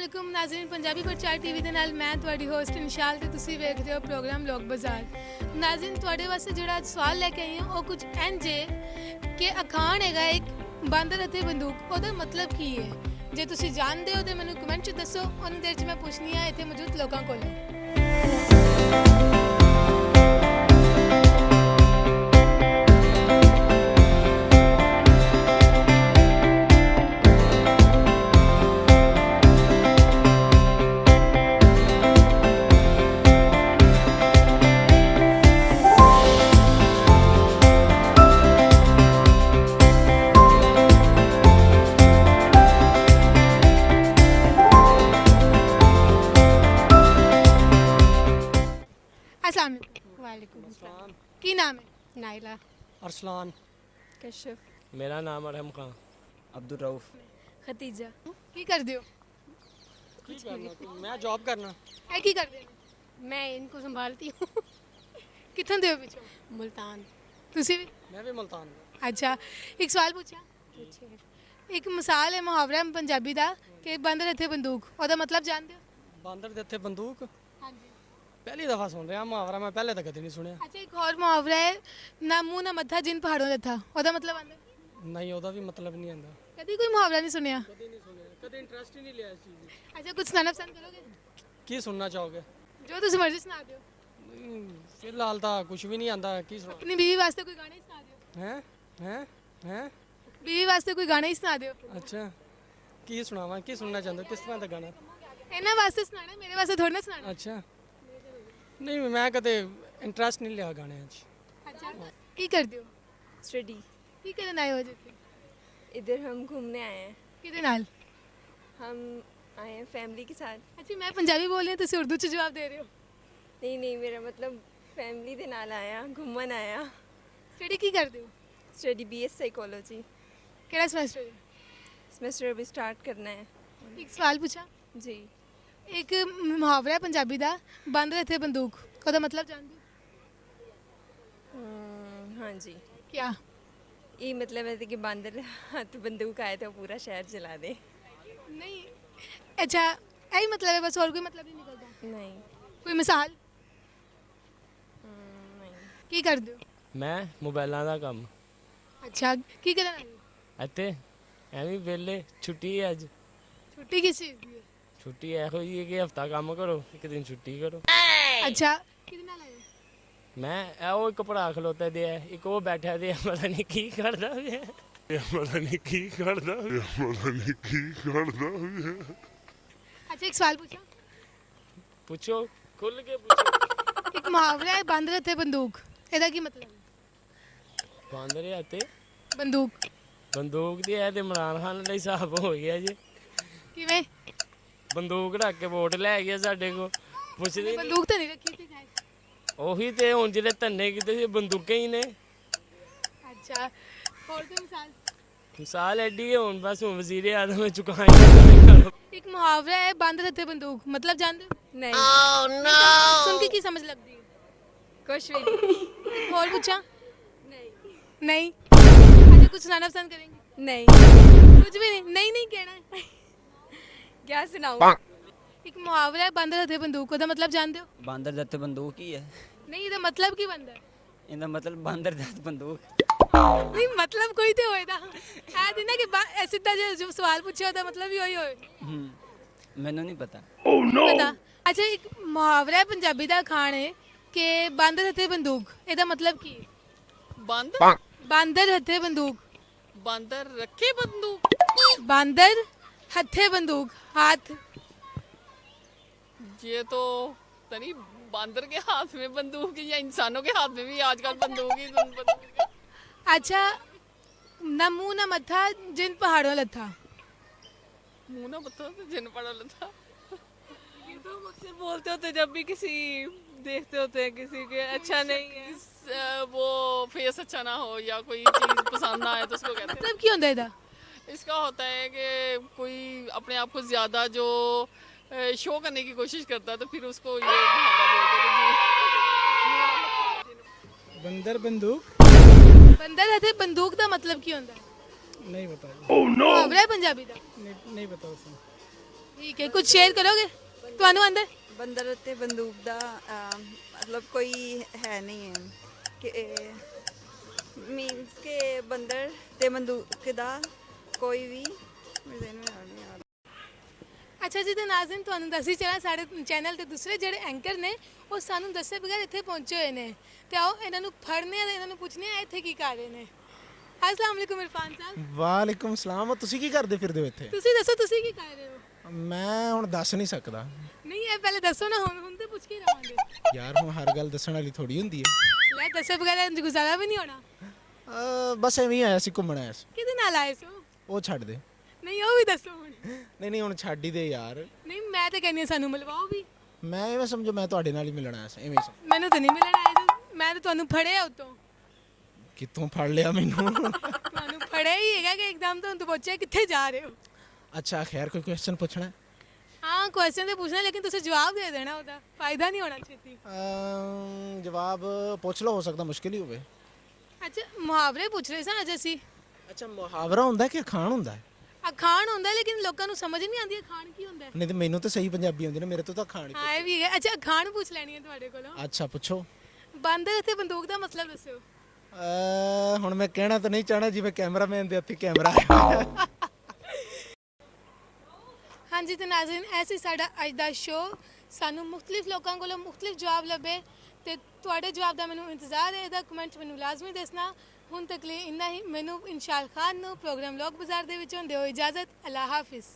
वालेकुम नाज़रीन पंजाबी प्रचार टीवी ਦੇ ਨਾਲ ਮੈਂ ਤੁਹਾਡੀ ਹੋਸਟ ਨਿਸ਼ਾਲ ਤੇ ਤੁਸੀਂ ਵੇਖ ਰਹੇ ਹੋ ਪ੍ਰੋਗਰਾਮ ਲੋਕ ਬਾਜ਼ਾਰ। ਨਾਜ਼ਰੀਨ ਤੁਹਾਡੇ ਵਾਸਤੇ ਜਿਹੜਾ ਅੱਜ ਸਵਾਲ ਲੈ ਕੇ ਆਈ ਹਾਂ ਉਹ ਕੁਝ ਇੰਜ ਹੈ ਕਿ ਅਖਾਣ ਹੈਗਾ ਇੱਕ ਬਾਂਦਰ ਅਤੇ ਬੰਦੂਕ, ਉਹਦਾ ਮਤਲਬ ਕੀ ਹੈ? ਜੇ ਤੁਸੀਂ ਜਾਣਦੇ ਹੋ ਤਾਂ ਮੈਨੂੰ ਕਮੈਂਟ 'ਚ ਦੱਸੋ। ਉਹਨਾਂ ਦੇਰ 'ਚ ਮੈਂ ਪੁੱਛਣੀ ਆ ਇੱਥੇ ਮੌਜੂਦ ਲੋਕਾਂ ਕੋਲੋਂ। अस्सलाम वालेकुम अस्सलाम। की नाम है? नाइला। अरसलान। कश्यप। मेरा नाम अरहम खान। अब्दुल रऊफ। खतीजा। की कर दियो? कुछ करना मैं जॉब करना है। की कर दे? मैं इनको संभालती हूँ। कितने दे पिछो? मुल्तान। तुसी भी? मैं भी मुल्तान। अच्छा, एक सवाल पूछा। एक मिसाल है मुहावरा पंजाबी दा कि बंदर इत्थे बंदूक, ओदा मतलब जानते हो? बांदर दे इत्थे बंदूक हाँ जी। पहली दफा सुन रहा मुहावरा, मैं पहले तो कभी नहीं सुनिया। अच्छा, एक और मुहावरा है ना मुंह ना मत्था जिन पहाड़ों दा था, ओदा मतलब आंदा? नहीं ओदा भी मतलब नहीं आंदा। कभी कोई मुहावरा नहीं सुनिया? कभी नहीं सुनिया, कभी इंटरेस्ट ही नहीं लिया इस चीज में। अच्छा, कुछ सुनाना पसंद करोगे? की सुनना चाहोगे? जो तुम मर्जी सुना दो। फिलहाल तो कुछ भी नहीं आंदा। की सुना अपनी बीवी वास्ते कोई गाना ही सुना दो। हैं हैं हैं बीवी वास्ते कोई गाना ही सुना दो। अच्छा की सुनावा, की सुनना चाहते हो? किस तरह का गाना? इन्हां वास्ते सुनाना, मेरे वास्ते थोड़ी ना सुनाना। अच्छा नहीं मैं कदे इंटरेस्ट नहीं लिया गाने च। अच्छा, की करते हो? स्टडी। की करन आए हो जिथे? इधर हम घूमने आए हैं। किदे नाल? हम आए हैं फैमिली के साथ। अच्छा, मैं पंजाबी बोल रही हूं, तुसी उर्दू च जवाब दे रहे हो। नहीं नहीं मेरा मतलब फैमिली दे नाल आया, घूमन आया। स्टडी की करते हो? Study BS psychology. केड़ा सेमेस्टर? सेमेस्टर अभी स्टार्ट करना है। एक सवाल पूछा। जी। एक मुहावरा है पंजाबी दा, बांदर इत्थे बंदूक, ओदा मतलब जानते हो? हाँ जी। क्या? ये मतलब है कि बंदर हाथ बंदूक आए तो पूरा शहर जला दे। नहीं। अच्छा, यही मतलब है बस, और कोई मतलब नहीं निकलता? नहीं। कोई मिसाल? नहीं। की कर दो? मैं मोबाइलों का काम। अच्छा, की करन आए हो? ਇੱਥੇ ਐਵੇਂ ਵਿਹਲੇ ਛੁੱਟੀ ਹੈ ਅੱਜ। छुट्टी किस चीज दी है? ਛੁੱਟੀ ਇਹੋ ਜਿਹੀ ਹੈ ਕਿ ਹਫਤਾ ਕੰਮ ਕਰੋ, ਇੱਕ ਦਿਨ ਛੁੱਟੀ ਕਰੋ। अच्छा, किदे नाल आए हो? ਮੈਂ ਇਹ ਉਹ ਇੱਕ ਭਰਾ ਖਲੋਤਾ ਦੇ ਹੈ, ਇੱਕ ਉਹ ਬੈਠਾ ਦੇ ਪਤਾ ਨਹੀਂ ਕੀ ਕਰਦਾ ਪਿਆ। अच्छा, एक सवाल पूछा। ਪੁੱਛੋ ਖੁੱਲ ਕੇ ਪੁੱਛੋ। एक मुहावरा है बांदर इत्थे बंदूक, ਇਹਦਾ ਕੀ ਮਤਲਬ ਹੈ? ਬਾਂਦਰ ਹੱਥੇ बंदूक ਬੰਦੂਕ ਦੀ ਹੈ ਤੇ ਇਮਰਾਨ ਖਾਨ ਦਾ ਹਿਸਾਬ ਹੋ ਗਿਆ ਜੀ। ਕਿਵੇਂ? ਬੰਦੂਕ ਰੱਖ ਕੇ ਵੋਟ ਲੈ ਗਿਆ ਸਾਡੇ ਕੋਲ, ਪੁੱਛਦੇ ਨਹੀਂ। बंदूक तो नहीं रखी थी शायद। ਉਹੀ ਤੇ ਹੁਣ ਜਿਹੜੇ ਧੰਨੇ ਕੀਤੇ ਸੀ ਬੰਦੂਕਾਂ ਹੀ ਨੇ। अच्छा, और कोई मिसाल? ਮਿਸਾਲ ਐਡੀ ਹੈ ਹੁਣ ਬਸ ਹੁਣ ਵਜ਼ੀਰ ਆਜ਼ਮ ਚੁਕਾਏ। एक मुहावरा है बांदर इत्थे बंदूक, मतलब जानते हो? नहीं। सुन के की समझ लगती है? कुछ भी नहीं। और पूछा? नहीं। नहीं। अच्छा, कुछ सुनाना पसंद करेंगे? नहीं। कुछ भी नहीं? नहीं नहीं कहना है। क्या सुनाऊँ? एक मुहावरा है बांदर हथे बंदूक, ओदा मतलब जानते हो? ਬਾਂਦਰ ਦੇ ਹੱਥ ਬੰਦੂਕ ਹੀ ਹੈ। नहीं, ਇਹਦਾ मतलब ਕੀ ਬੰਦਾ ਹੈ? ਇਹਦਾ ਮਤਲਬ ਬਾਂਦਰ ਦੇ ਹੱਥ ਬੰਦੂਕ। नहीं, मतलब कोई तो होएगा। ऐ दी ना कि सीधा जो सवाल पूछे ਉਹਦਾ मतलब ही होई होए। ਮੈਨੂੰ ਨਹੀਂ ਪਤਾ। पता? अच्छा, एक मुहावरा है पंजाबी ਦਾ ਖਾਣ ਹੈ कि बांदर हथे बंदूक, ਇਹਦਾ मतलब ਕੀ ਹੈ? बांदर बांदर हथे बंदूक। बांदर रखे बंदूक। बांदर हथे बंदूक, हाथ। ये तो तनी बांदर के हाथ में बंदूक है या इंसानों के हाथ में भी आजकल बंदूक ही बंदूक है। अच्छा, ना मुंह ना मत्था जिन पहाड़ों लथा। मुंह ना बता तो जिन पड़ा था। ये तो हम अक्सर बोलते होते जब भी किसी देखते होते हैं किसी के अच्छा नहीं है, वो फेस अच्छा ना हो या कोई चीज पसंद ना आए तो उसको कहते हैं। मतलब क्यों होता है? इसका होता है कि कोई अपने आप को ज्यादा जो शो करने की कोशिश करता है तो फिर उसको ये मुहावरा बोलते हैं। बंदर बंदूक बंदर हथे बंदूक का मतलब की होता है? नहीं पता। मुहावरा है पंजाबी का। नहीं पता उसमें। ਠੀਕ ਹੈ, ਕੁਝ ਸ਼ੇਅਰ ਕਰੋਗੇ ਤੁਹਾਨੂੰ ਆਂਦਾ? ਬੰਦਰ ਅਤੇ ਬੰਦੂਕ ਦਾ ਮਤਲਬ ਕੋਈ ਹੈ ਨਹੀਂ ਹੈ ਕਿ ਮੀਨਸ ਕਿ ਬੰਦਰ ਤੇ ਬੰਦੂਕ ਦਾ ਕੋਈ ਵੀ ਮੇਰੇ ਨੂੰ ਨਹੀਂ ਆ ਰਿਹਾ। ਅੱਛਾ ਜੀ, ਤੇ ਨਾਜ਼ਰੀਨ ਤੁਹਾਨੂੰ ਦੱਸੀ ਚਲਾ ਸਾਡੇ ਚੈਨਲ ਤੇ ਦੂਸਰੇ ਜਿਹੜੇ ਐਂਕਰ ਨੇ ਉਹ ਸਾਨੂੰ ਦੱਸੇ ਬਗੈਰ ਇੱਥੇ ਪਹੁੰਚੇ ਹੋਏ ਨੇ, ਤੇ ਆਓ ਇਹਨਾਂ ਨੂੰ ਫੜਨੇ ਆ ਤੇ ਇਹਨਾਂ ਨੂੰ ਪੁੱਛਨੇ ਆ ਇੱਥੇ ਕੀ ਕਰ ਰਹੇ ਨੇ। ਅਸਲਾਮ ਵਾਲੇਕੁਮ ਇਰਫਾਨ ਸਾਹਿਬ। ਵਾਲੇਕੁਮ ਸਲਾਮ। ਤੁਸੀਂ ਕੀ ਕਰਦੇ ਫਿਰਦੇ ਹੋ ਇੱਥੇ? ਤੁਸੀਂ ਦੱਸੋ ਤੁਸੀਂ ਕੀ ਕਰ ਰਹੇ ਹੋ? ਮੈਂ ਹੁਣ ਦੱਸ ਨਹੀਂ ਸਕਦਾ ਨਹੀਂ ਇਹ ਪਹਿਲੇ ਦੱਸੋ ਨਾ, ਹੁਣ ਤੇ ਪੁੱਛ ਕੇ ਰਵਾਂਗੇ। ਯਾਰ, ਹੁਣ ਹਰ ਗੱਲ ਦੱਸਣ ਵਾਲੀ ਥੋੜੀ ਹੁੰਦੀ ਹੈ। ਲੈ ਦੱਸੇ ਬਗੈਰ ਗੁਜ਼ਾਰਾ ਵੀ ਨਹੀਂ ਹੋਣਾ। ਬਸ ਐਵੇਂ ਹੀ ਆਇਆ ਸੀ, ਘੁੰਮਣ ਆਇਆ ਸੀ। ਕਿਹਦੇ ਨਾਲ ਆਏ ਸੋ? ਉਹ ਛੱਡ ਦੇ। ਨਹੀਂ ਉਹ ਵੀ ਦੱਸੋ ਹੁਣ। ਨਹੀਂ ਹੁਣ ਛੱਡ ਹੀ ਦੇ ਯਾਰ। ਨਹੀਂ ਮੈਂ ਤਾਂ ਕਹਿੰਦੀ ਹਾਂ ਸਾਨੂੰ ਮਿਲਵਾਓ ਵੀ। ਮੈਂ ਐਵੇਂ ਸਮਝੋ ਮੈਂ ਤੁਹਾਡੇ ਨਾਲ ਹੀ ਮਿਲਣ ਆਇਆ ਸੀ, ਐਵੇਂ ਹੀ ਸਮਝੋ। ਮੈਨੂੰ ਤਾਂ ਨਹੀਂ ਮਿਲਣ ਆਏ ਸੀ, ਮੈਂ ਤਾਂ ਤੁਹਾਨੂੰ ਫੜਿਆ ਉਤੋਂ। ਕਿੱਥੋਂ ਫੜ ਲਿਆ ਮੈਨੂੰ? ਤੁਹਾਨੂੰ ਫੜਿਆ ਹੀ ਹੈਗਾ ਕਿ ਇੱਕਦਮ ਤੋਂ ਪੁੱਛਿਆ ਕਿੱਥੇ ਜਾ ਰਹੇ ਹੋ। ਅੱਛਾ ਖੈਰ, ਕੋਈ ਕੁਐਸਚਨ ਪੁੱਛਣਾ? ਹਾਂ ਕੁਐਸਚਨ ਤੇ ਪੁੱਛਣਾ, ਲੇਕਿਨ ਤੁਸੀਂ ਜਵਾਬ ਦੇ ਦੇਣਾ, ਉਹਦਾ ਫਾਇਦਾ ਨਹੀਂ ਹੋਣਾ ਛੇਤੀ। ਜਵਾਬ ਪੁੱਛ ਲਓ, ਹੋ ਸਕਦਾ ਮੁਸ਼ਕਿਲ ਹੀ ਹੋਵੇ। ਅੱਛਾ ਮੁਹਾਵਰੇ ਪੁੱਛ ਰਹੇ ਸਾਂ ਅੱਜ ਅਸੀਂ। ਅੱਛਾ, ਮੁਹਾਵਰਾ ਹੁੰਦਾ ਕਿ ਅਖਾਣ ਹੁੰਦਾ ਹੈ? ਅਖਾਣ ਹੁੰਦਾ ਲੇਕਿਨ ਲੋਕਾਂ ਨੂੰ ਸਮਝ ਨਹੀਂ ਆਉਂਦੀ ਅਖਾਣ ਕੀ ਹੁੰਦਾ। ਨਹੀਂ ਤੇ ਮੈਨੂੰ ਤਾਂ ਸਹੀ ਪੰਜਾਬੀ ਆਉਂਦੀ ਨਾ, ਮੇਰੇ ਤੋਂ ਤਾਂ ਅਖਾਣ ਹੀ। ਹਾਂ ਇਹ ਵੀ ਹੈ। ਅੱਛਾ ਅਖਾਣ ਪੁੱਛ ਲੈਣੀ ਹੈ ਤੁਹਾਡੇ ਕੋਲੋਂ। ਅੱਛਾ ਪੁੱਛੋ। ਬਾਂਦਰ ਅਤੇ ਬੰਦੂਕ ਦਾ ਮਤਲਬ ਦੱਸੋ। ਹੁਣ ਮੈਂ ਕਹਿਣਾ ਤਾਂ ਨਹੀਂ ਚਾਹਣਾ ਜਿਵੇਂ ਕੈਮਰਾਮੈਨ ਦੇ ਹੱਥੀ ਕੈਮਰਾ ਹੈ। ਹਾਂਜੀ ਤੇ ਨਾਜ਼ਰੀਨ ਐਸੀ ਸਾਡਾ ਅੱਜ ਦਾ ਸ਼ੋਅ। ਸਾਨੂੰ ਮੁxtਲਿਫ ਲੋਕਾਂ ਕੋਲੋਂ ਮੁxtਲਿਫ ਜਵਾਬ ਲੱਭੇ ਤੇ ਤੁਹਾਡੇ ਜਵਾਬ ਦਾ ਮੈਨੂੰ ਇੰਤਜ਼ਾਰ ਹੈ। ਇਹਦਾ ਕਮੈਂਟ ਮੈਨੂੰ ਲਾਜ਼ਮੀ ਦੱਸਣਾ। ਹੁਣ ਤੱਕ ਲਈ ਇੰਨਾ ਹੀ। ਮੈਨੂੰ ਇਨਸ਼ਾਲ ਖਾਨ ਨੂੰ ਪ੍ਰੋਗਰਾਮ ਲੋਕ ਬਾਜ਼ਾਰ ਦੇ ਵਿੱਚੋਂ ਦਿਓ ਇਜਾਜ਼ਤ। ਅੱਲਾ ਹਾਫਿਜ਼।